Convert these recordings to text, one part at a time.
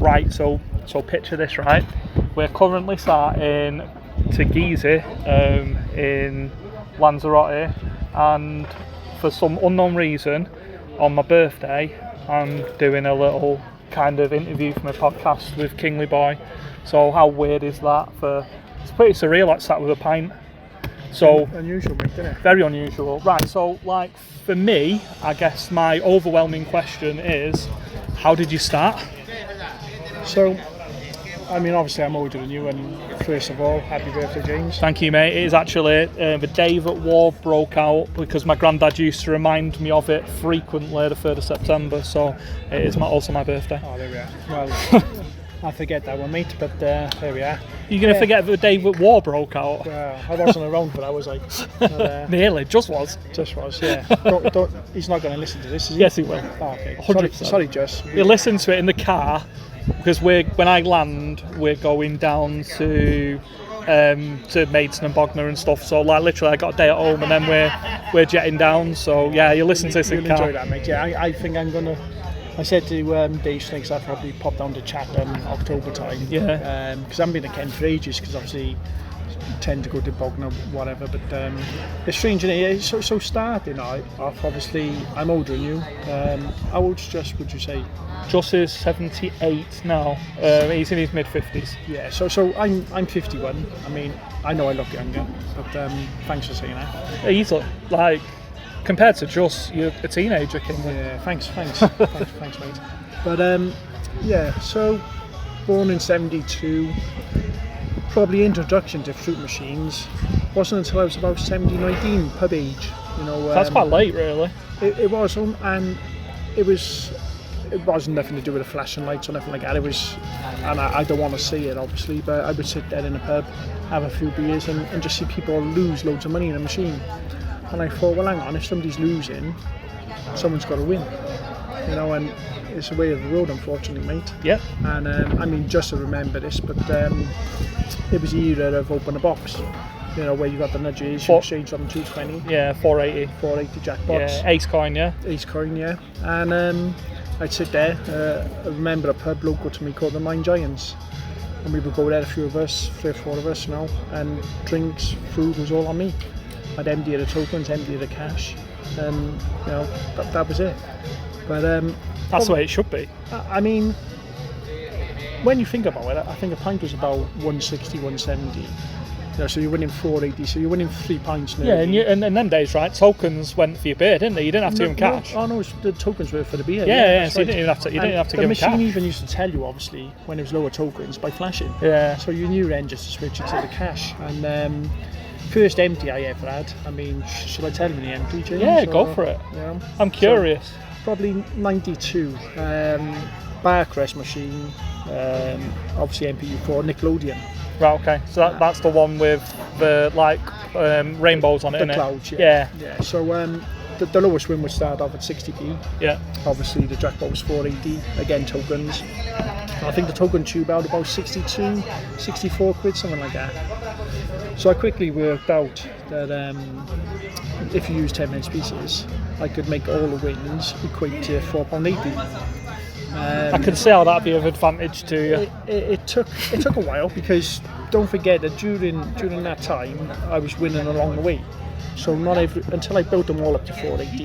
Right, so picture this, right? We're currently sat in Teguise in Lanzarote, and for some unknown reason, on my birthday, I'm doing a little kind of interview for my podcast with Kingley Boy. So how weird is that? It's pretty surreal, like sat with a pint. So unusual, mate, isn't it? Very unusual. Right, so like for me, I guess my overwhelming question is, how did you start? So, I mean, obviously I'm older than you, and first of all, happy birthday, James. Thank you, mate. It is actually the day that war broke out, because my granddad used to remind me of it frequently, the 3rd of September, so it is also my birthday. Oh, there we are. Well, I forget that one, mate, but there we are. You're going to forget the day that war broke out? Well, I wasn't around for that, was I? But, Nearly, just was. Just was, yeah. He's not going to listen to this, is he? Yes, he will. Oh, okay. 100%. Sorry, Just. He'll listen to it in the car, because when I land, we're going down to Maidstone and Bognor and stuff. So like literally, I got a day at home, and then we're jetting down. So yeah, you'll listen to this in the car. You'll enjoy that, mate. Yeah, I think I'm gonna. I said to Dave Snakes I'd probably pop down to Chatham October time. Yeah. Because I haven't been to Kent for ages, because obviously tend to go to Bognor, whatever. But it's strange, isn't it? So starting off, obviously, I'm older than you. How old's Just, would you say? Just is 78 now. He's in his mid-50s. Yeah, so I'm 51. I mean, I know I look younger, but thanks for saying that. He's like, compared to Just, you're a teenager, Kingley. Yeah, thanks, thanks, mate. But yeah, so born in 72. Probably introduction to fruit machines wasn't until I was about 17, 19, pub age. You know, that's quite late, really. It was, and it wasn't nothing to do with the flashing lights or nothing like that. It was, and I don't want to say it obviously, but I would sit there in a pub, have a few beers, and just see people lose loads of money in a machine. And I thought, well, hang on, if somebody's losing, someone's got to win. You know, and it's the way of the road, unfortunately, mate. Yeah. And I mean, just to remember this, but it was the era of open a box. You know, where you got the nudges, you exchange on 220. Yeah, 480. 480 jackpots. Yeah, ace coin, yeah. Ace coin, yeah. And I'd sit there. I remember a pub local to me called the Nine Giants, and we would go there, a few of us, 3 or 4 of us, you know, and drinks, food was all on me. I'd empty the tokens, empty the cash, and you know, that was it. But that's the way it should be. I mean, when you think about it, I think a pint was about 160, 170. You know, so you're winning 480, so you're winning 3 pints nearly. Yeah, and in them days, right, tokens went for your beer, didn't they? You didn't have to give them cash. Oh no, the tokens were for the beer. Yeah, so you didn't even have to give them cash. The machine even used to tell you, obviously, when it was lower tokens by flashing. Yeah. So you knew then just to switch it to the cash. And first empty I ever had, I mean, should I tell them the empty, James? Yeah, go for it. Yeah. I'm curious. So, probably 92. Barcrest machine, obviously MPU4, Nickelodeon. Right, okay. So that's the one with the rainbows on it, isn't it? The clouds, yeah. Yeah. So the lowest win would start off at 60p. Yeah. Obviously the jackpot was 480. Again, tokens. I think the token tube out about 62, 64 quid, something like that. So I quickly worked out that if you use 10-pence pieces, I could make all the wins equate to £4.80. I can see how that'd be of advantage to you. It took a while, because don't forget that during that time I was winning along the way. So until I built them all up to 480,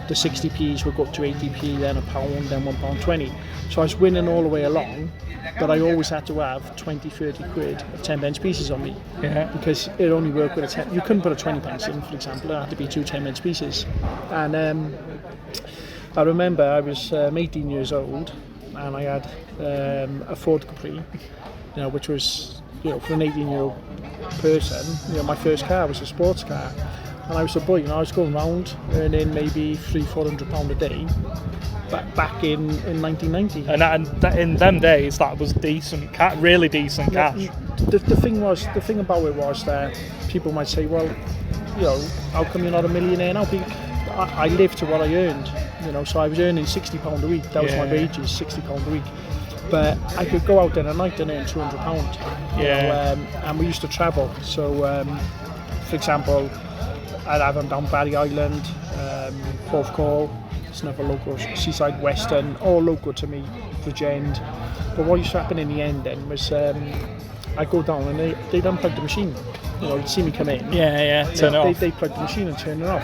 the 60p's would go up to 80p, then £1, then £1.20. So I was winning all the way along, but I always had to have 20, 30 quid of 10-pence pieces on me. Yeah. Because it only worked with a 10. You couldn't put a 20-pence in, for example. It had to be 2 10-pence pieces. And I remember I was 18 years old, and I had a Ford Capri, you know, which was, you know, for an 18-year-old person, you know, my first car was a sports car. And I was a boy, you know, I was going around earning maybe £300-400 a day. Back in 1990. And in them days, that was decent, really decent cash. The thing about it was that people might say, well, you know, how come you're not a millionaire now? I lived to what I earned, you know, so I was earning £60 a week. That was my wages, £60 a week. But I could go out in a night and earn £200. And we used to travel. So, for example, I'd have them down Barry Island, Porthcawl, it's another local, Seaside Western, all local to me, Bridgend. But what used to happen in the end then was I'd go down and they'd unplug the machine. You know, you'd see me come in. Turn it off. They'd plug the machine and turn it off.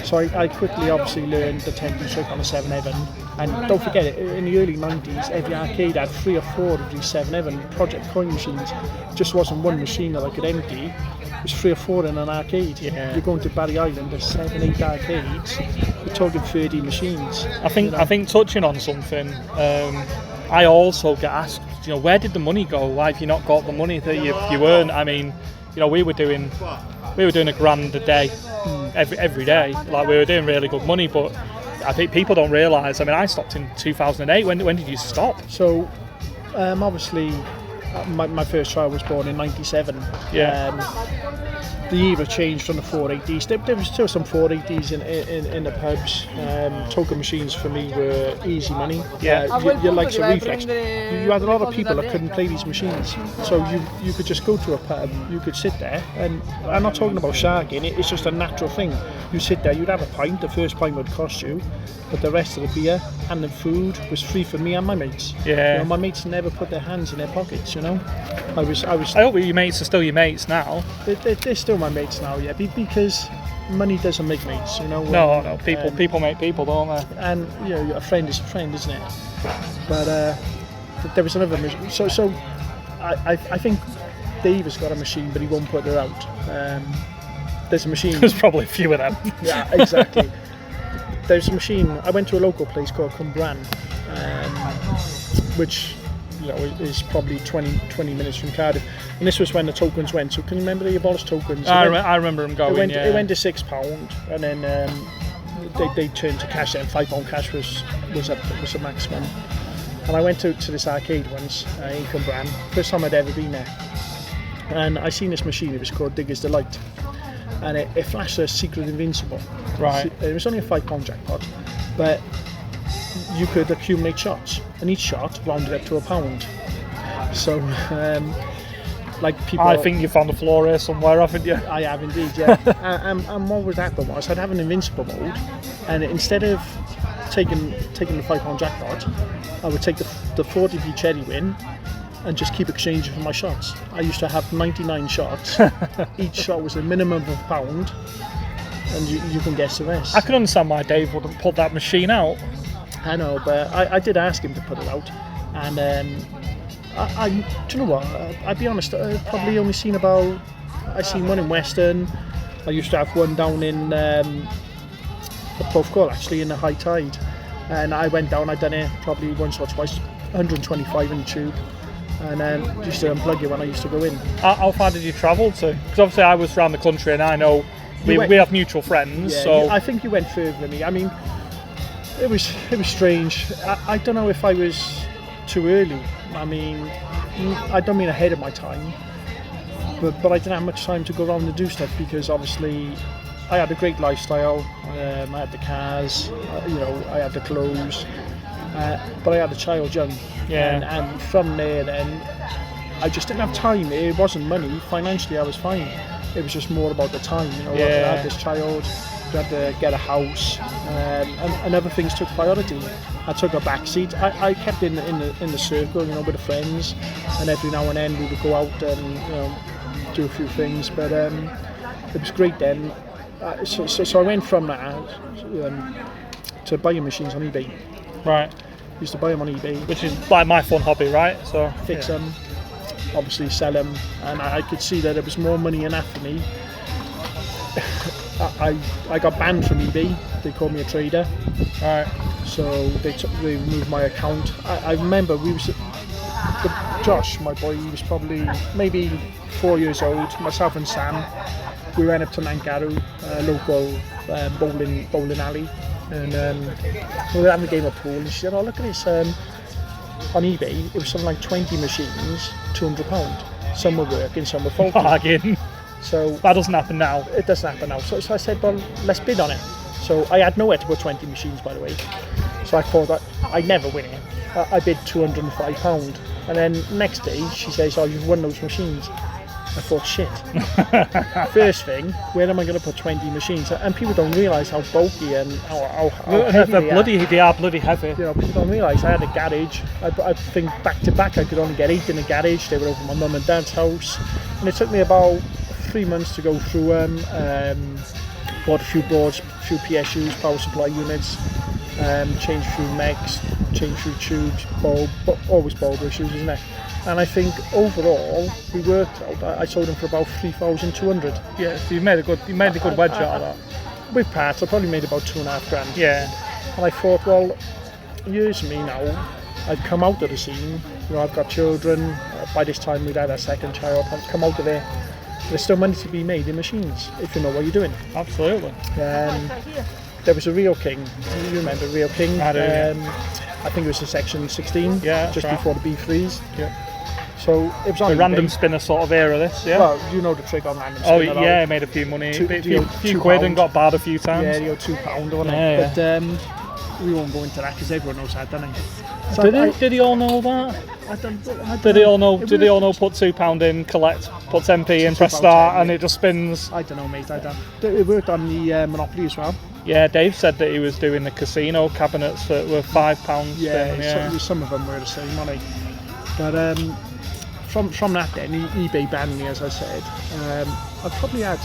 So I quickly obviously learned the 10-key stroke on a 7-Heaven. And don't forget, in the early 90s, every arcade had 3 or 4 of these 7-Heaven Project Coin machines. It just wasn't one machine that I could empty. It was 3 or 4 in an arcade. You're going to Barry Island, there's 7, 8 arcades. We're talking 30 machines. I think touching on something, I also get asked, you know, where did the money go? Why have you not got the money that you earn? I mean, you know, we were doing £1,000 a day every day. Like, we were doing really good money, but I think people don't realise. I mean, I stopped in 2008. When did you stop? So, obviously, my first child was born in '97. The era changed from the 480s. There was still some 480s in the pubs. Token machines for me were easy money. You like a reflex. You had a lot of people that couldn't play these machines, so you could just go to a pub, you could sit there, and I'm not talking about sharking. It's just a natural thing. You sit there, you'd have a pint. The first pint would cost you, but the rest of the beer and the food was free for me and my mates. You know, my mates never put their hands in their pockets. You know, I hope your mates are still your mates now. They're still my mates now, because money doesn't make mates, you know. No, people make people, don't they? And you know, a friend is a friend, isn't it? But there was another machine. So I think Dave has got a machine, but he won't put it out. There's a machine. There's probably a few of them. Yeah, exactly. There's a machine. I went to a local place called Cumbran, which, you know, is probably 20 minutes from Cardiff. And this was when the tokens went. So can you remember the abolished tokens? I remember them going. It went to £6, and then they turned to cash. Then £5 cash was the maximum. And I went to this arcade once in Cumbran. First time I'd ever been there. And I seen this machine. It was called Digger's Delight, and it flashed a secret invincible. Right. It was only a £5 jackpot, but you could accumulate shots, and each shot rounded up to £1. So, like people. I think you found a flaw here somewhere, haven't you? I have indeed, yeah. And what would happen was I'd have an invincible mode, and instead of taking the £5 jackpot, I would take the 40p cherry win and just keep exchanging for my shots. I used to have 99 shots. Each shot was a minimum of £1, and you can guess the rest. I can understand why Dave wouldn't put that machine out. I know, but I did ask him to put it out, and I do you know what? I'll be honest. I've probably only seen I seen one in Western. I used to have one down in Porthcawl, actually, in the high tide, and I went down. I'd done it probably once or twice. 125 in the tube. And then used to unplug it when I used to go in. How far did you travel to? Because obviously I was around the country, and I know we have mutual friends. Yeah, so I think you went further than me. I mean, it was strange. I don't know if I was too early. I mean, I don't mean ahead of my time, but I didn't have much time to go around and do stuff, because obviously I had a great lifestyle. I had the cars, you know, I had the clothes, but I had a child young. And from there then I just didn't have time. It wasn't money. Financially I was fine. It was just more about the time, you know. I had this child, I had to get a house, and other things took priority. I took a back seat. I kept in the circle, you know, with the friends, and every now and then we would go out and, you know, do a few things, but it was great then. So I went from that to buying machines on eBay. Right. Used to buy them on eBay, which is like my fun hobby, right? So fix them, obviously sell them, and I could see that there was more money in that for me. I got banned from eBay. They called me a trader. Right. So they removed my account. I remember Josh, my boy, he was probably maybe 4 years old. Myself and Sam, we went up to Nangarrow, local bowling alley. And we were having a game of pool, and she said, "Oh, look at this! On eBay, it was something like 20 machines, £200. Some were working, some were faulty." Bargain. So that doesn't happen now. It doesn't happen now. So I said, "Well, let's bid on it." So I had nowhere to put 20 machines, by the way. So I thought that I'd never win it. I bid £205. And then next day, she says, oh, you've won those machines. I thought, shit. First thing, where am I going to put 20 machines? And people don't realise how bulky and how heavy they are bloody heavy. You know, people don't realise I had a garage. I think back to back I could only get 8 in a garage. They were over my mum and dad's house. And it took me about 3 months to go through them. Bought a few boards, a few PSUs, power supply units, changed through mechs, changed through tubes, always bulb issues, isn't it? And I think overall we worked out. I sold them for about 3,200. Yeah, so you made a good wedge out of that. With parts, I probably made about £2,500. Yeah. And I thought, well, here's me now. I've come out of the scene. You know, I've got children. By this time, we'd had our second child. I've come out of there. There's still money to be made in machines if you know what you're doing. Absolutely. There was a Rio King. You remember Rio King? I do. I think it was a section 16. Yeah, just right. before the B3s. Yeah. So it was on the eBay. random spinner sort of era. This, yeah. Well, you know the trick on random Oh spinner. yeah, I made a few money, a few £2 quid, and got barred a few times. Yeah, you £2, wasn't Yeah, it? But we won't go into that because everyone knows that, don't they? So Did he all know that? I don't Did they all know? Did they all know? Put £2 in, collect, put 10p in, press start, and it just spins. I don't know, mate. I don't. It worked on the Monopoly as well. Yeah, Dave said that he was doing the casino cabinets that were £5. Yeah, some of them were the same money. But from that then, eBay banned me, as I said. I probably had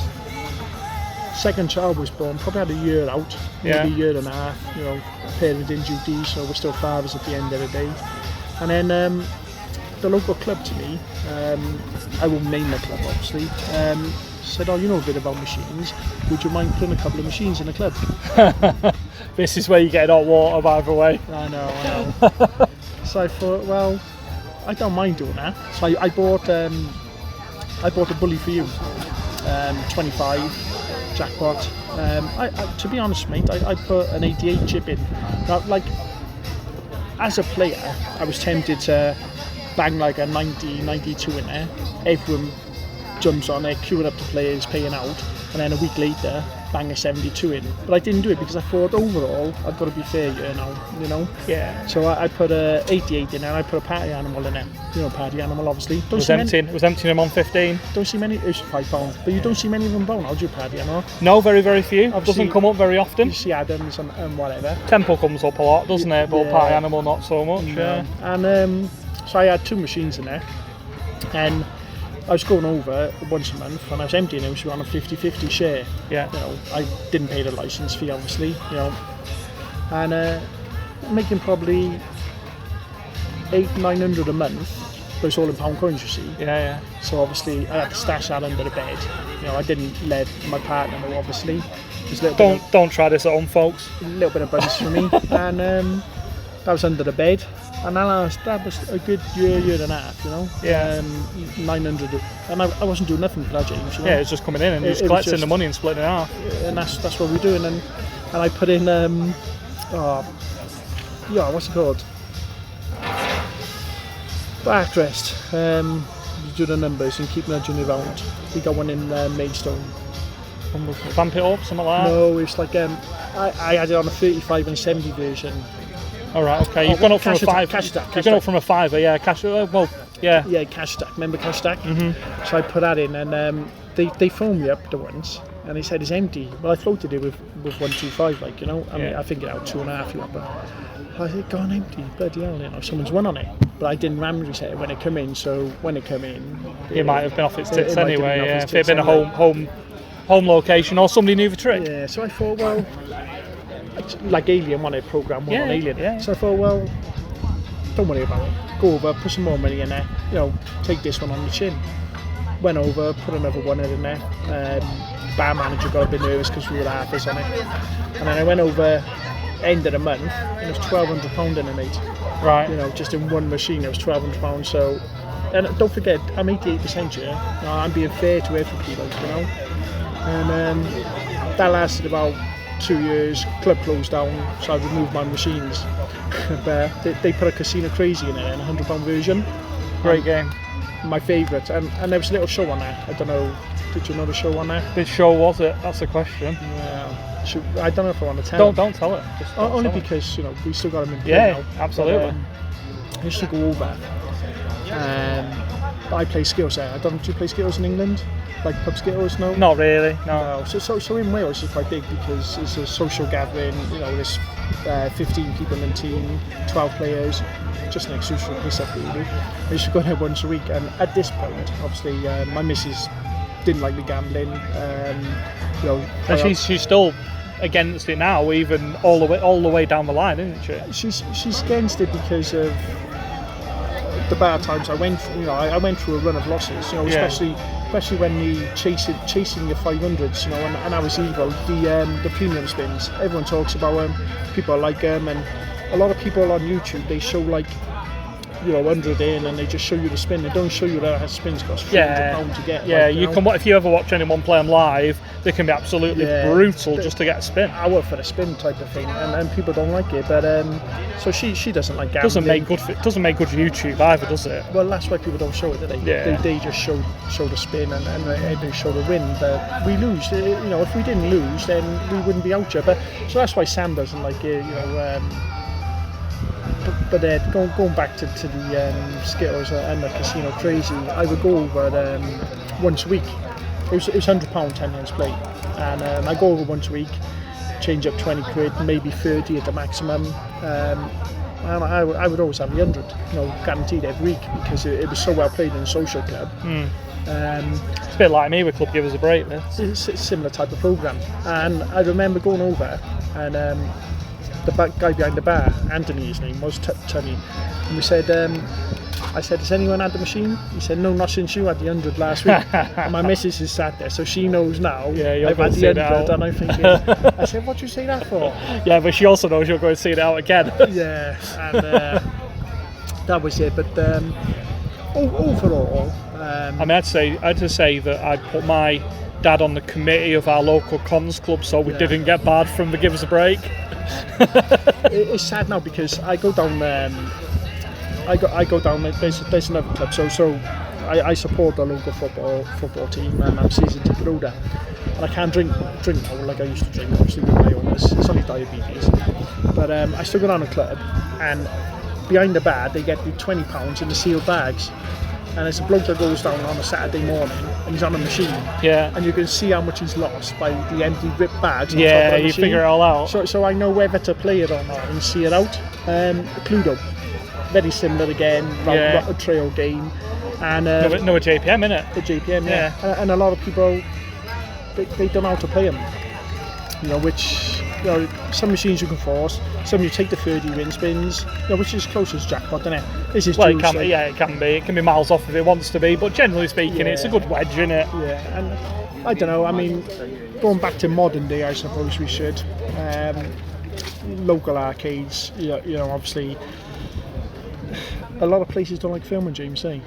second child was born, probably had a year out, maybe a year and a half. You know, parents in duty, so we're still fathers at the end of the day. And then the local club to me, I won't name the club obviously, said, oh, you know a bit about machines, would you mind putting a couple of machines in the club? This is where you get hot water, by the way. I know. So I thought, well, I don't mind doing that. So I bought a Bully for You, 25 jackpot. To be honest, mate, I put an 88 chip in. Now, like, as a player, I was tempted to bang like a 90, 92 in there. Everyone jumps on there, queuing up the players, paying out, and then a week later, bang a 72 in. But I didn't do it because I thought overall, I've got to be fair here now, you know? Yeah. So I put a 88 in there, and I put a party animal in there. You know, party animal, obviously. It was emptying them on 15. Don't see many, it was £5, but you don't see many of them bound, how do you party animal? No, very, very few. Obviously, doesn't come up very often. You see Adams and whatever. Temple comes up a lot, doesn't it? But Yeah. party animal not so much. Yeah. And so I had 2 machines in there, and I was going over once a month, and I was emptying them, so we were on a 50-50 share. Yeah. You know, I didn't pay the licence fee, obviously, you know, and making probably 800-900 a month, but it's all in pound coins, you see. Yeah. So obviously I had to stash that under the bed. You know, I didn't let my partner know, obviously. Don't try this at home, folks. A little bit of budget for me, and that was under the bed. And then that was a good year and a half, you know. Yeah. 900, and I wasn't doing nothing for that, James. You know? Yeah, it's just coming in and just collecting the money and splitting it half. And that's what we're doing. And I put in, what's it called? Backrest. You do the numbers and keep nudging it around. We got one in Maidstone. Vamp it up, something like that? No, it's like I had it on a 35 and 70 version. All right, okay. You've gone up from a five. You've gone up from a fiver, yeah. Cash. Well, yeah. Yeah, cash stack. Remember cash stack? Mm-hmm. So I put that in, and they phoned me up the once, and they said it's empty. Well, I floated it with 125, like, you know. I mean, I think it out 2.5, you know, but I said, gone empty. Bloody hell, you know, someone's won on it. But I didn't randomly set it when it came in. So when it came in, it might have been off its tits anyway. Yeah, if it had been anyway. a home location or somebody knew the trick. Yeah. So I thought, well, like Alien wanted program one on Alien. Yeah. So I thought, well, don't worry about it. Go over, put some more money in there. You know, take this one on the chin. Went over, put another one in there. Bar manager got a bit nervous because we were halfers on it. And then I went over end of the month, and it was £1,200 in it, mate. Right. You know, just in one machine, it was £1,200. So, and don't forget, I'm 88% here. You know, I'm being fair to everybody, like, you know. And that lasted about 2 years. Club closed down, so I removed my machines. But they put a Casino Crazy in it, and a £100 version. Great game. My favourite, and there was a little show on there. I don't know, did you know the show on there? Which show was it? That's the question. Yeah. I don't know if I want to tell. Don't tell her. Just don't Only tell her. because we still got him in play Yeah, now. absolutely. But, I used to go over. I play Skittles there. I don't know. Do you play Skittles in England? Like pub Skittles? No. Not really. No. So in Wales it's quite big because it's a social gathering. There's 15 people in the team, 12 players, just an exclusive piece up really. I used to go there once a week, and at this point, obviously, my missus didn't like me gambling. And she's still against it now, even all the way down the line, isn't she? She's against it because of the bad times I went through. I went through a run of losses. Especially when the chasing the 500s. And I was evil. The premium spins. Everyone talks about them. People like them, and a lot of people on YouTube, they show like 100 in, and they just show you the spin. They don't show you that it has spins cost £300 to get. Yeah, if you ever watch anyone play them live, they can be absolutely brutal just to get a spin. I work for the spin type of thing, and people don't like it. But so she doesn't like gambling. Doesn't make good YouTube either, does it? Well, that's why people don't show it, do they? Yeah. They just show the spin and they show the win. But we lose. If we didn't lose, then we wouldn't be out here. But so that's why Sam doesn't like it. But going back to the Skittles and the casino crazy, I would go over once a week. It was £100 10 minutes play, and I go over once a week, change up 20 quid, maybe 30 at the maximum. And I would always have the 100, guaranteed every week, because it was so well played in a social club. It's a bit like me with Club Give Us a Break. It's a similar type of programme, and I remember going over and. The guy behind the bar, Anthony, his name was, Tony, and we said, I said, has anyone had the machine? He said, no, not since you had the 100 last week. And my missus is sat there, so she knows now I've had the 100, and I'm thinking, I said, what'd you say that for? Yeah, but she also knows you're going to see it out again. Yeah, and that was it. But overall, I'd just say that I put my dad on the committee of our local cons club, so we didn't get barred from the Give Us a Break. It's sad now because I go down. I go down. There's another club. So I support the local football team, and I'm season ticket holder. And I can't drink now like I used to drink. Obviously with my illness, it's only diabetes. But I still go down a club, and behind the bar they get me £20 in the sealed bags. And it's a bloke that goes down on a Saturday morning, and he's on a machine. Yeah. And you can see how much he's lost by the empty ripped bags on top of the machine. Figure it all out. So I know whether to play it or not and see it out. Cluedo, very similar again, a trail game. And no JPM, innit? The JPM, yeah. And a lot of people, they don't know how to play them. Which some machines you can force, some you take the 30 win spins, which is close as jackpot, isn't it? This is it can be. It can be. It can be miles off if it wants to be, but generally speaking, it's a good wedge, isn't it? Yeah, and I don't know. I mean, going back to modern day, I suppose we should. Local arcades, obviously, a lot of places don't like filming, James, eh?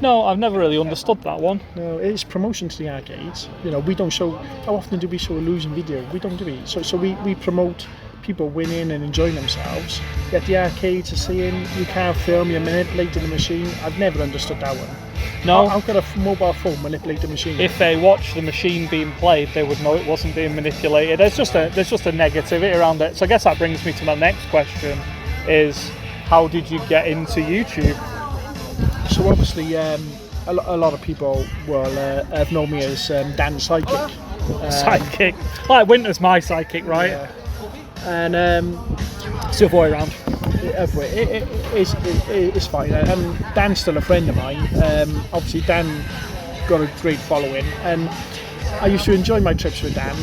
No, I've never really understood that one. No, it's promotion to the arcades. We don't show. How often do we show a losing video? We don't do it. So we promote people winning and enjoying themselves. Yet the arcades are saying you can't film, you're manipulating the machine. I've never understood that one. No. How could a mobile phone manipulate the machine? If they watch the machine being played, they would know it wasn't being manipulated. There's just a negativity around it. So I guess that brings me to my next question: is how did you get into YouTube? So obviously, a lot of people will have known me as Dan's sidekick. Sidekick, like Winter's my sidekick, right? Yeah. And it's the other way around. It's fine. Dan's still a friend of mine. Obviously, Dan got a great following, and I used to enjoy my trips with Dan.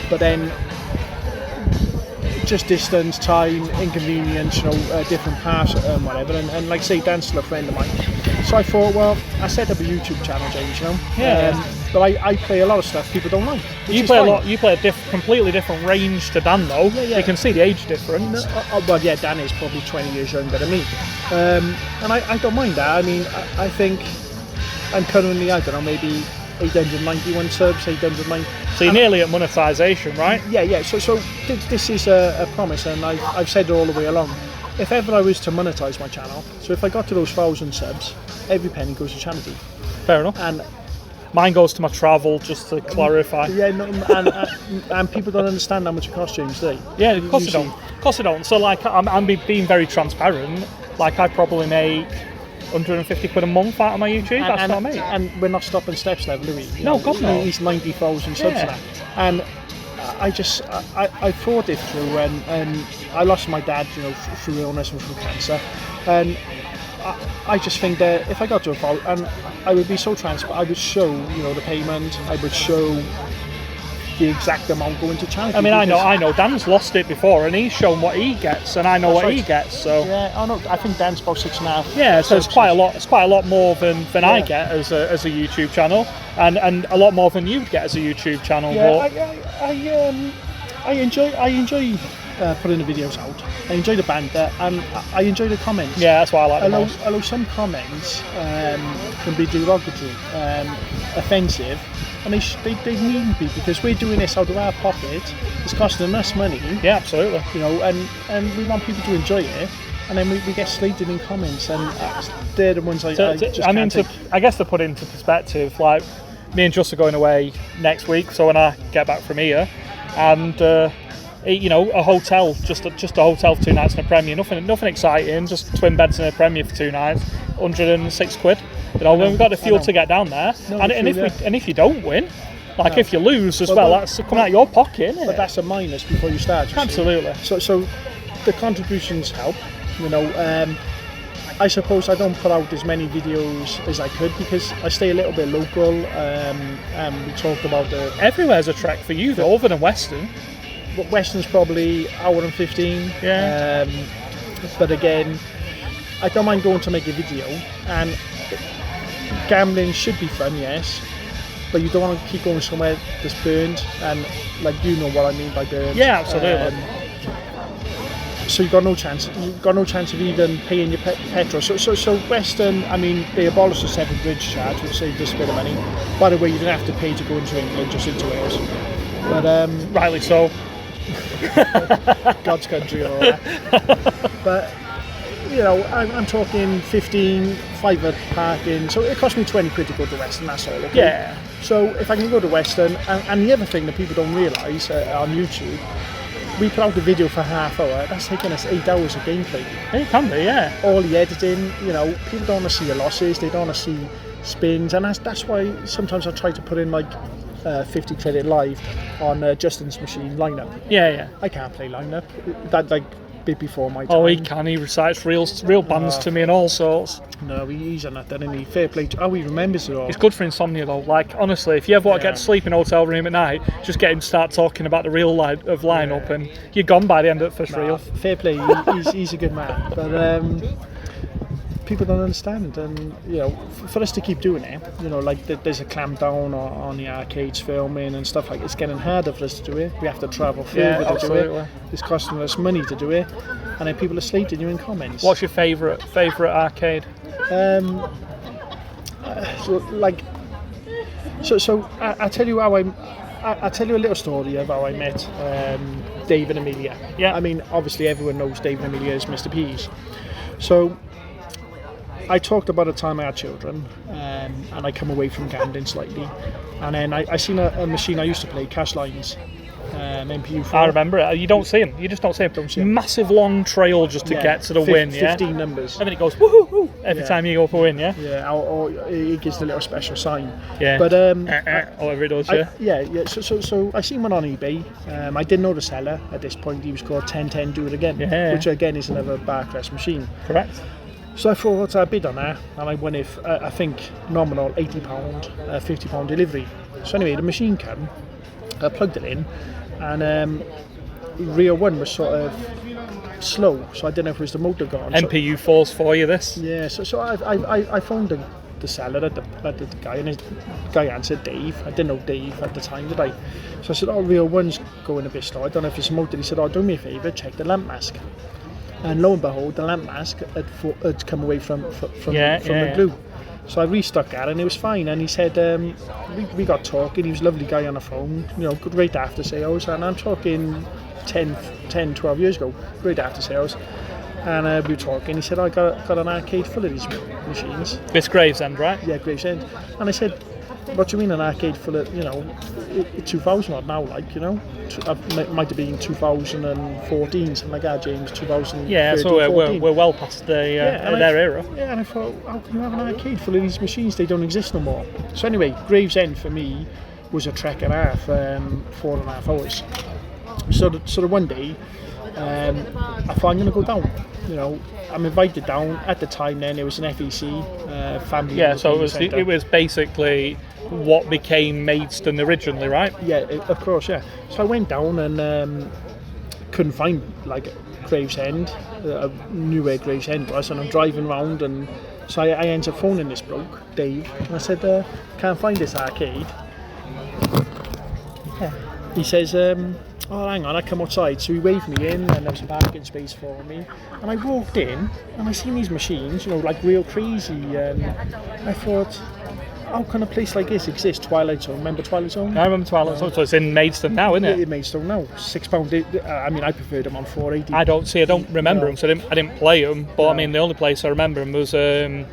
But then, just distance, time, inconvenience, different paths and whatever. And like I say, Dan's still a friend of mine. So I thought, well, I set up a YouTube channel, James. But I play a lot of stuff people don't like. You play a completely different range to Dan, though. You can see the age difference. Well, yeah, Dan is probably 20 years younger than me, and I don't mind that. I mean, I think I'm currently, I don't know, maybe 891 subs, 890. So you're nearly at monetization, right? Yeah. So this is a promise, and I've said it all the way along. If ever I was to monetize my channel, so if I got to those 1,000 subs, every penny goes to charity. Fair enough. And Mine goes to my travel, just to clarify. Yeah, no, and people don't understand how much it costs, James, do they? Yeah, of course I don't. Of course I don't. So like, I'm being very transparent. Like, I probably make 150 quid a month out of my YouTube. That's what I make. And we're not stopping steps level, do we? No, of course not. At least 90,000 subs now. And I thought it through, and I lost my dad, through illness and through cancer, and I just think that if I got to a fault, and I would be so transparent, I would show, the payment, I would show the exact amount going to charity. I mean, I know. Dan's lost it before, and he's shown what he gets, and I know what he gets. So yeah, I know. I think Dan's about 6.5. Yeah, so it's quite a lot. It's quite a lot more than I get as a YouTube channel, and a lot more than you'd get as a YouTube channel. Yeah, I enjoy putting the videos out. I enjoy the banter, and I enjoy the comments. Yeah, that's why I like the most. Although some comments can be derogatory, offensive, and they needn't be, because we're doing this out of our pocket. It's costing us money. Yeah, absolutely. And we want people to enjoy it. And then we get slated in comments, and they're the ones I guess to put into perspective, like, me and Just are going away next week, so when I get back from here, and a hotel, just a hotel for 2 nights in a Premier, nothing exciting, just twin beds in a Premier for 2 nights, 106 quid. When we've got the fuel to get down there, if you don't win, if you lose as well, that's coming out of your pocket, isn't it? But that's a minus before you start. Absolutely. So the contributions help. I suppose I don't put out as many videos as I could, because I stay a little bit local. We talked about everywhere's a trek for you, though, other than Western. But Western's probably hour and 15. Yeah. But again, I don't mind going to make a video, and gambling should be fun, yes, but you don't want to keep going somewhere that's burned, and what I mean by burned. Yeah, absolutely. So you've got no chance. You've got no chance of even paying your petrol. So Western, I mean, they abolished the 7 bridge charge, which saved us a bit of money. By the way, you don't have to pay to go into England, just into Wales. But rightly so. God's country and all that. But I'm talking 15, 5 parking. So it cost me 20 quid to go to Western. That's all. Okay? Yeah. So if I can go to Western, and the other thing that people don't realise on YouTube, we put out the video for half hour. That's taking us 8 hours of gameplay. It can be, yeah. All the editing, people don't want to see your losses. They don't want to see spins, and that's why sometimes I try to put in 50 credit live on Justin's machine lineup. Yeah. I can't play lineup. That bit before my time. Oh, he can. He recites real bands to me and all sorts. No, he's on that, doesn't he? Fair play. He remembers it all. It's good for insomnia, though. Like, honestly, if you ever want to get to sleep in a hotel room at night, just get him to start talking about the real lineup, and you're gone by the end of the first reel. Fair play. He's a good man, but people don't understand, and for us to keep doing it, there's a clamp down on the arcades filming and stuff like. It's getting harder for us to do it. We have to travel further to do it. It's costing us money to do it, and then people are slating you in comments. What's your favourite arcade? So I tell you how I tell you a little story of how I met Dave and Amelia. Yeah. I mean, obviously everyone knows Dave and Amelia as Mr. P's. So I talked about a time I had children, and I come away from gambling slightly, and then I seen a machine I used to play, Cash Lines, MPU4. I remember it. You don't see them. You just don't see them. Don't see them. Massive long trail just to get to the win. 15 numbers. And then it goes woohoo every time you go for a win. Yeah. Yeah. Or it gives the little special sign. Yeah. But whatever it does. Yeah. So I seen one on eBay. I didn't know the seller at this point. He was called 1010 Do It Again, which again is another Barclays machine. Correct. So I thought I bid on that, and I won it. I think nominal £80, £50 delivery. So anyway, the machine came. I plugged it in, and Reel 1 was sort of slow, so I didn't know if it was the motor gone. MPU4's for you, this? Yeah, so I phoned the seller at the guy, and his guy answered Dave. I didn't know Dave at the time, did I? So I said, Reel 1's going a bit slow. I don't know if it's a motor. He said, do me a favour, check the lamp mask. And lo and behold, the lamp mask had come away from the glue. So I restuck that, and it was fine. And he said, we got talking. He was a lovely guy on the phone, great after sales. And I'm talking 10, 12 years ago, great after sales. And we were talking. He said, I got an arcade full of these machines. It's Gravesend, right? Yeah, Gravesend. And I said, what do you mean an arcade full of, 2000 odd now, like, it might have been 2014, something like that, James, 2013, Yeah, so we're well past their era. Yeah, and I thought, how can you have an arcade full of these machines? They don't exist no more. So anyway, Gravesend for me was a trek and a half, 4.5 hours. So the one day, I thought I'm going to go down. I'm invited down. At the time, then it was an FEC family. Yeah, so it was basically what became Maidstone originally, right? Yeah, of course, yeah. So I went down and couldn't find like Gravesend. I knew where Gravesend was, and I'm driving around, and so I ended up phoning this bloke, Dave, and I said, "Can't find this arcade." Yeah. He says, "Oh, hang on, I come outside." So he waved me in, and there was a parking space for me. And I walked in, and I seen these machines, like real crazy. And I thought, how can a place like this exist? Twilight Zone, remember Twilight Zone? I remember Twilight Zone, so it's in Maidstone now, isn't it? In Maidstone now, £6. I mean, I preferred them on 480. I don't remember them, so I didn't play them. But I mean, the only place I remember them was a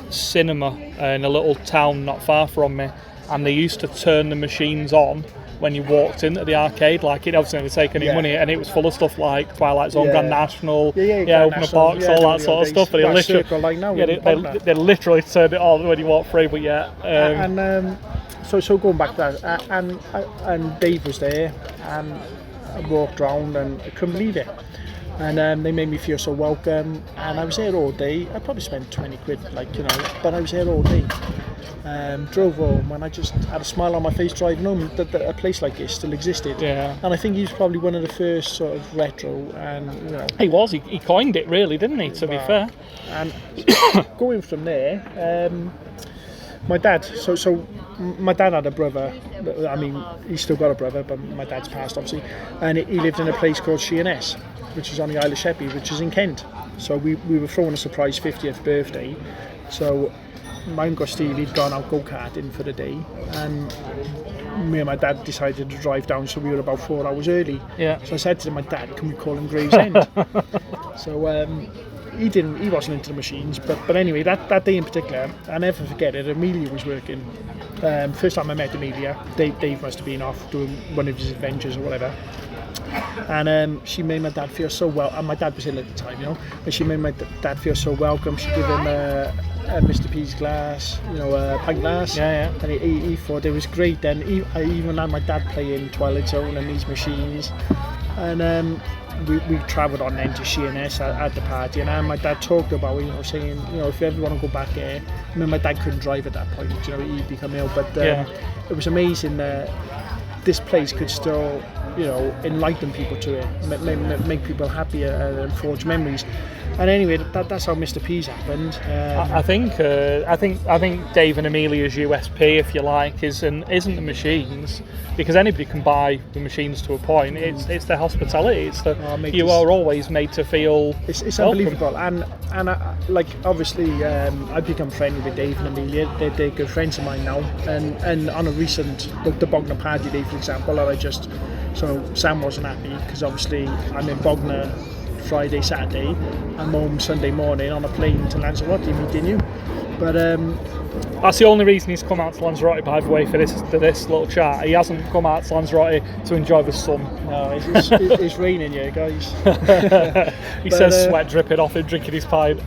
cinema in a little town not far from me, and they used to turn the machines on when you walked into the arcade. Like, it obviously didn't take any money, and it was full of stuff like Twilight Zone, Grand National, Open a Box, all that sort of stuff. But they literally turned it on when you walked through. But so going back to that, and Dave was there, and I walked around, and I couldn't believe it. And they made me feel so welcome, and I was there all day. I probably spent 20 quid, but I was there all day. Drove home, and I just had a smile on my face driving home that a place like this still existed. Yeah. And I think he was probably one of the first sort of retro, and he was. He coined it, really, didn't he? To be fair. And going from there, my dad. So my dad had a brother. I mean, he's still got a brother, but my dad's passed, obviously. And he lived in a place called Sheerness, which is on the Isle of Sheppey, which is in Kent. So we were throwing a surprise 50th birthday. So my uncle Steve, he'd gone out go-karting for the day, and me and my dad decided to drive down, so we were about 4 hours early. Yeah. So I said to my dad, can we call him Gravesend? So he wasn't into the machines, but anyway, that day in particular, I never forget it. Amelia was working. First time I met Amelia, Dave must have been off doing one of his adventures or whatever. And she made my dad feel so well, and my dad was ill at the time, and she made my dad feel so welcome. She gave him a Mr. P's glass, a pint glass, and he thought it was great. Then I even had my dad playing Twilight Zone and these machines, and we travelled on then to Sheerness at the party, and my dad talked about saying if you ever want to go back there. I mean, my dad couldn't drive at that point, he'd become ill, but it was amazing that this place could still enlighten people to it, make people happy and forge memories. And anyway, that's how Mr. P's happened. I think Dave and Amelia's USP, if you like, isn't the machines, because anybody can buy the machines to a point. It's their hospitality. It's you are always made to feel it's welcome. Unbelievable. And obviously, I've become friendly with Dave and Amelia. They're good friends of mine now. And on a recent the Bognor party day, for example, so Sam wasn't happy because obviously I'm in Bognor Friday, Saturday. I'm home Sunday morning on a plane to Lanzarote meeting you. But that's the only reason he's come out to Lanzarote, by the way, for this little chat. He hasn't come out to Lanzarote to enjoy the sun. No, it's raining here, guys. He says sweat dripping off him drinking his pint.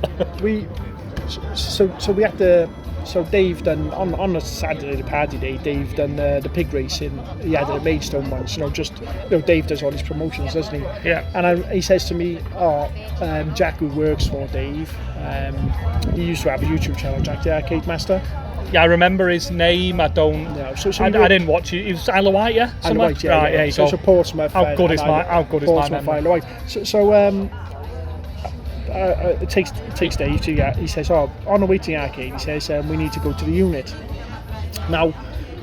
So we had to. So Dave done on a Saturday, the party day. Dave done the pig racing. He had a Maidstone once. Dave does all his promotions, doesn't he? Yeah. And he says to me, Jack, who works for Dave, he used to have a YouTube channel, Jack the Arcade Master. Yeah, I remember his name. I don't. No, I didn't watch it. He was Isle of Wight, yeah. Isle of Wight, yeah. Right, yeah. So Portsmouth. How good is my memory? Isle of Wight. It takes Dave to. He says, on the way to the arcade, he says, we need to go to the unit. Now,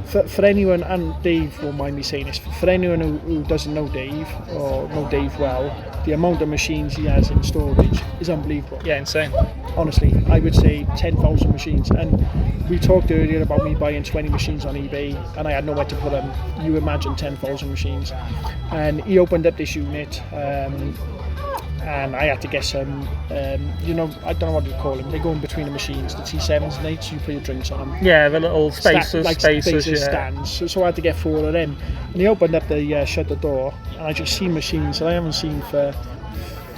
for anyone, and Dave won't mind me saying this, for anyone who doesn't know Dave or know Dave well, the amount of machines he has in storage is unbelievable. Yeah, insane. Honestly, I would say 10,000 machines. And we talked earlier about me buying 20 machines on eBay, and I had nowhere to put them. You imagine 10,000 machines. And he opened up this unit. and I had to get some, you know, I don't know what you call them. They go in between the machines, the T7s and 8s. You put your drinks on them. Yeah, the little spacers, yeah. stands. So I had to get 4 of them. And he opened up the shut the door, and I just seen machines that I haven't seen for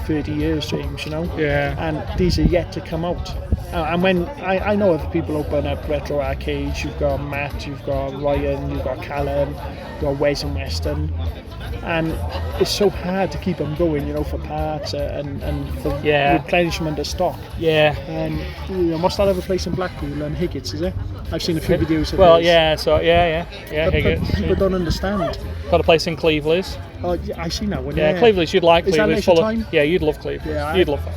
30 years, James. You know. Yeah. And these are yet to come out. And when I know other people open up retro arcades, you've got Matt, you've got Ryan, you've got Callum, you've got Wes and Weston, and it's so hard to keep them going, you know, for parts and for replenishment of stock. Yeah. And you know, what's that other place in Blackpool? Higgett's, is it? I've seen a few videos of Higgett's. People don't understand. Got a place in Cleveland's. Oh, yeah, I seen that one. Yeah, Cleveland's. You'd like Cleveland's. Is that Leisure Time? Yeah, you'd love Cleveland's. Yeah, you'd love that.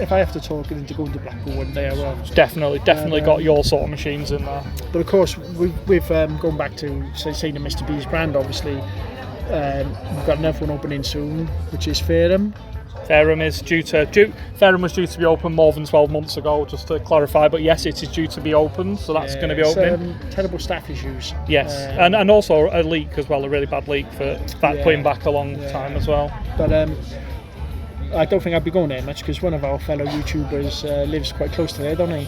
If I have to talk into going to Blackpool one day, I will. Definitely got your sort of machines in there. But of course, we've going back to say the Mr. B's brand. Obviously, we've got another one opening soon, which is Fareham. Fareham was due to be open more than 12 months ago, just to clarify. But yes, it is due to be open, so that's going to be opening. Terrible staff issues. Yes, and also a leak as well, a really bad leak for putting back a long time as well. But I don't think I'd be going there much because one of our fellow YouTubers lives quite close to there, don't he?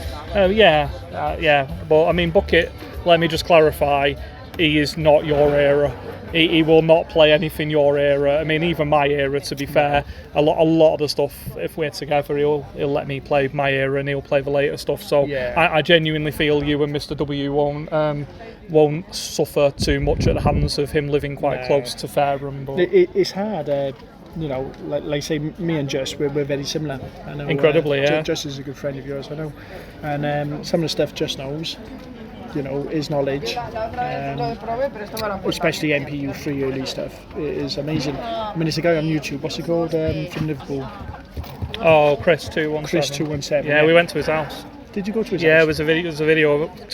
Yeah. But I mean, Bucket, let me just clarify, he is not your era. He will not play anything your era. I mean, even my era, to be fair. A lot of the stuff, if we're together, he'll let me play my era and he'll play the later stuff. So I genuinely feel you and Mr. W won't suffer too much at the hands of him living quite close to Fareham. But it's hard. You know, like say, me and Just, we're very similar. I know, incredibly, yeah. Just is a good friend of yours, I know. And some of the stuff Just knows, you know, his knowledge, especially MPU3 early stuff, is amazing. I mean, there's a guy on YouTube, what's he called, from Liverpool? Oh, Chris 217. Chris 217. Yeah, we went to his house. Did you go to his house? Yeah, it was a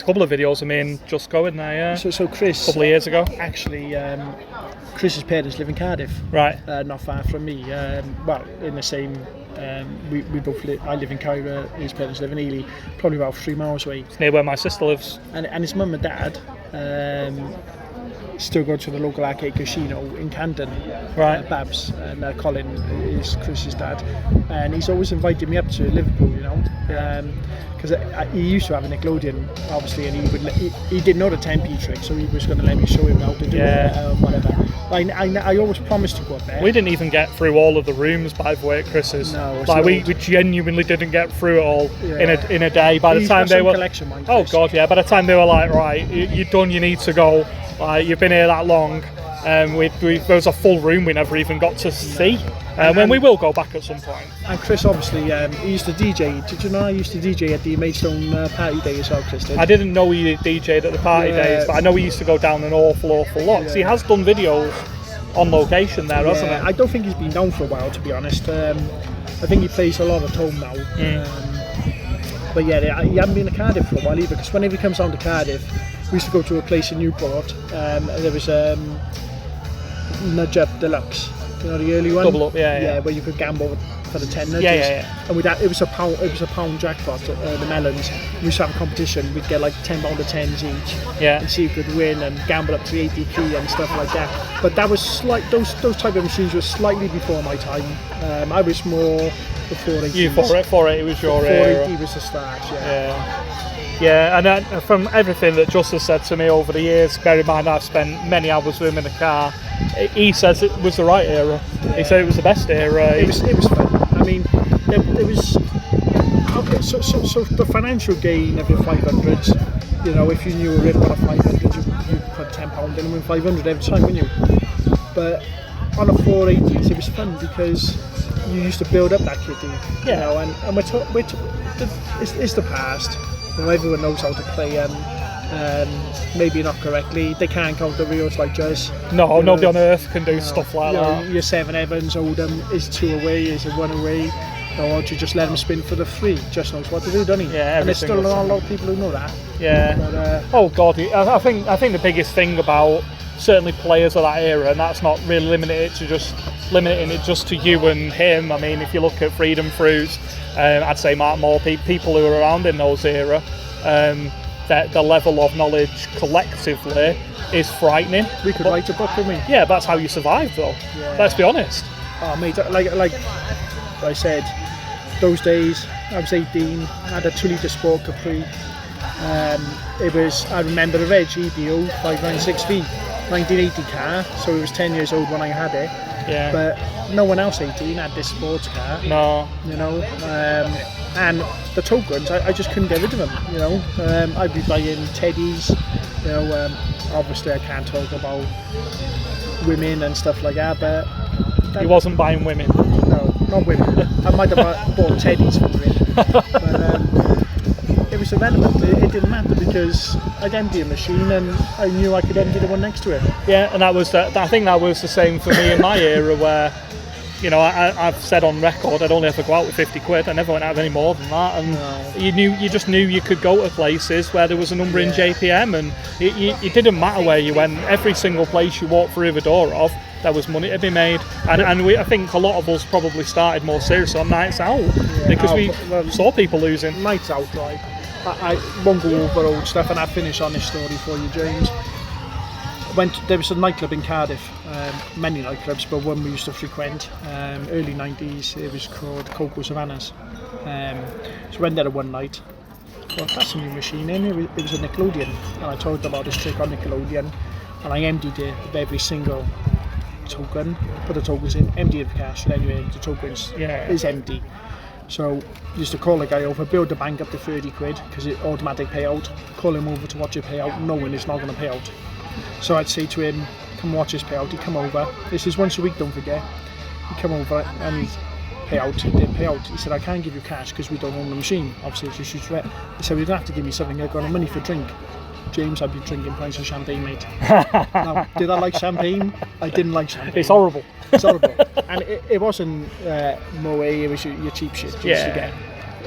couple of videos of me and Just going there, yeah. So Chris, a couple of years ago. Actually, Chris's parents live in Cardiff, right? Not far from me. Well, in the same. We both live. I live in Cairo. His parents live in Ely, probably about 3 miles away. It's near where my sister lives. And his mum and dad still go to the local arcade casino in Camden, right? Babs, and Colin is Chris's dad, and he's always invited me up to Liverpool, you know, because he used to have a Nickelodeon, obviously, and he didn't know the 10p trick, so he was going to let me show him how to do it, whatever. I always promised to go up there. We didn't even get through all of the rooms, by the way, at Chris's. No, like we genuinely didn't get through it all in a day. By the time they were, oh god, yeah. By the time they were like, right, you're done, you need to go. You've been here that long. There was a full room we never even got to see. When we will go back at some point. And Chris, obviously, he used to DJ. Did you know I used to DJ at the Maidstone party day as well, Chris did? I didn't know he DJ'd at the party days, but I know he used to go down an awful lot. So he has done videos on location there, hasn't he? I don't think he's been down for a while, to be honest. I think he plays a lot at home now. But yeah, he hasn't been to Cardiff for a while either, because whenever he comes down to Cardiff, we used to go to a place in Newport. There was Nudge Up Deluxe, you know, the early one. Double Up, yeah. Where you could gamble for the 10 nudges. Yeah. And it was a pound jackpot. The melons. We used to have a competition. We'd get like £10 of 10s each. Yeah. And see who could win and gamble up to 80p and stuff like that. But that was those type of machines were slightly before my time. I was more the 480. You 480 was your era. 480 was the start. Yeah, and from everything that Just has said to me over the years, bear in mind I've spent many hours with him in the car, he says it was the right era. He said it was the best era. It was fun. I mean, it was okay. So the financial gain of your 500s, you know, if you knew a rip on a 500, you put £10 in and win 500 every time, wouldn't you? But on a 480s, it was fun because you used to build up that kitty, you know, and it's the past. You know, everyone knows how to play them. Maybe not correctly. They can't count the reels like Juz. No, nobody on earth can do stuff like that. Your 7 Evans, Oldham, is 2 away, is a 1 away. Or do you just let him spin for the 3? Just knows what to do, doesn't he? Yeah, and there's still not a lot of people who know that. Yeah. But, oh God, I think the biggest thing about certainly players of that era, and that's not really limiting it just to you and him. I mean, if you look at Freedom Fruits, I'd say Mark Moore, people who were around in those era, that the level of knowledge collectively is frightening. We could write a book, couldn't we? Yeah, that's how you survive, though. Yeah. Let's be honest. Oh, mate, like I said, those days I was 18, I had a 2-litre Sport Capri. I remember the reg EBO 596V, 1980 car, so it was 10 years old when I had it. Yeah. But no one else 18 had this sports car. No. You know, and the tokens, I just couldn't get rid of them. You know, I'd be buying teddies. You know, obviously I can't talk about women and stuff like that, but He wasn't buying women. No, not women. I might have bought teddies for women, but it was irrelevant. It didn't matter because I'd empty a machine and I knew I could empty the one next to it. Yeah, and I think that was the same for me in my era where, you know, I've said on record I'd only ever go out with 50 quid. I never went out with any more than that, and you just knew you could go to places where there was a number in JPM, and it didn't matter where you went. Every single place you walked through the door of, there was money to be made, and I think a lot of us probably started more seriously on nights out because we saw people losing. Nights out, right? I won't go over old stuff, and I'll finish on this story for you, James. There was a nightclub in Cardiff, many nightclubs, but one we used to frequent, early 90s, it was called Cocoa Savannahs. So went there one night, well, that's a new machine, and it was a Nickelodeon, and I told them about this trick on Nickelodeon, and I emptied it of every single token, put the tokens in, emptied the cash, and anyway, the tokens is empty. So used to call the guy over, build the bank up to 30 quid, because it automatic payout, call him over to watch it pay out, knowing it's not going to pay out. So I'd say to him, come watch this payout. He'd come over. This is once a week, don't forget. He'd come over and pay out. He did pay out. He said, I can't give you cash because we don't own the machine. Obviously, it's issued threat. He said, you'd have to give me something. I've got no money for drink. James, I'd be drinking pints of champagne, mate. Now, did I like champagne? I didn't like champagne. It's horrible. It's horrible. And it wasn't Moët, it was your cheap shit you used to get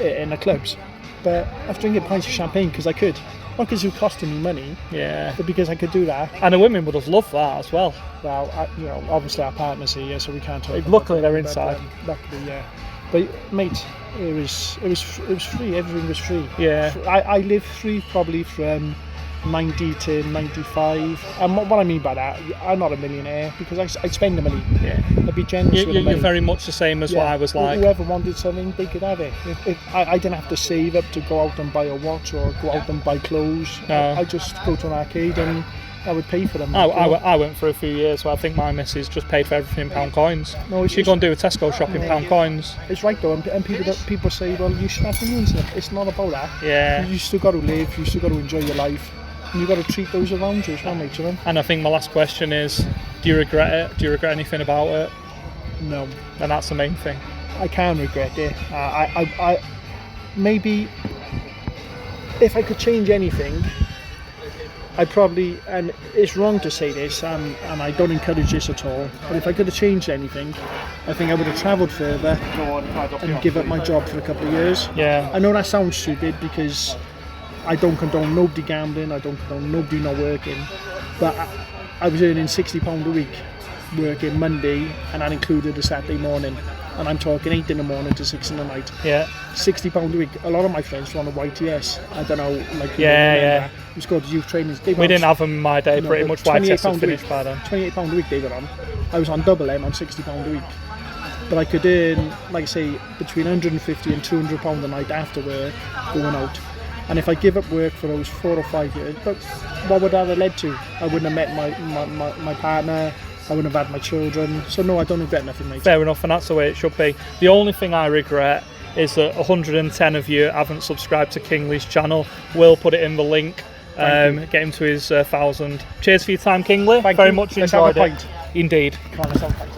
in the clubs. But I was drinking pints of champagne because I could. Not because it was costing me money, but because I could do that. And the women would have loved that as well. Well, obviously our partners are here, so we can't talk. Luckily, they're inside. Luckily, yeah. But mate, it was free. Everything was free. Yeah. I lived free probably from 90 to 95. And what I mean by that, I'm not a millionaire because I'd spend the money. Yeah. I'd be generous with the money. You're very much the same as what I was like. Whoever wanted something, they could have it. I didn't have to save up to go out and buy a watch or go out and buy clothes. No. I just go to an arcade and I would pay for them. I went for a few years where I think my missus just paid for everything in pound coins. No, she'd go and do a Tesco shop in pound coins. It's right though, and people say, well, you should have millions. It's not about that. Yeah. You still got to live, you still got to enjoy your life. And you've got to treat those around you as well, mate. And I think my last question is, do you regret it? Do you regret anything about it? No. And that's the main thing. I can regret it. I maybe, if I could change anything, I'd probably, and it's wrong to say this, and I don't encourage this at all, but if I could have changed anything, I think I would have travelled further and give up my job for a couple of years. Yeah. I know that sounds stupid because I don't condone nobody gambling, I don't condone nobody not working, but I was earning £60 a week working Monday, and that included a Saturday morning, and I'm talking 8 in the morning to 6 in the night. Yeah. £60 a week. A lot of my friends were on a YTS. I don't know, like yeah. It was called youth training. We didn't have them in my day. Pretty much YTS had finished by then. £28 a week they were on. I was on double M on £60 a week. But I could earn, like I say, between £150 and £200 a night after work going out. And if I give up work for those 4 or 5 years, but what would that have led to? I wouldn't have met my partner, I wouldn't have had my children. So no, I don't regret nothing, mate. Fair enough, and that's the way it should be. The only thing I regret is that 110 of you haven't subscribed to Kingley's channel. We'll put it in the link. Get him to his 1,000. Cheers for your time, Kingley. Very much enjoyed it. Indeed. Come on, let's have a pint.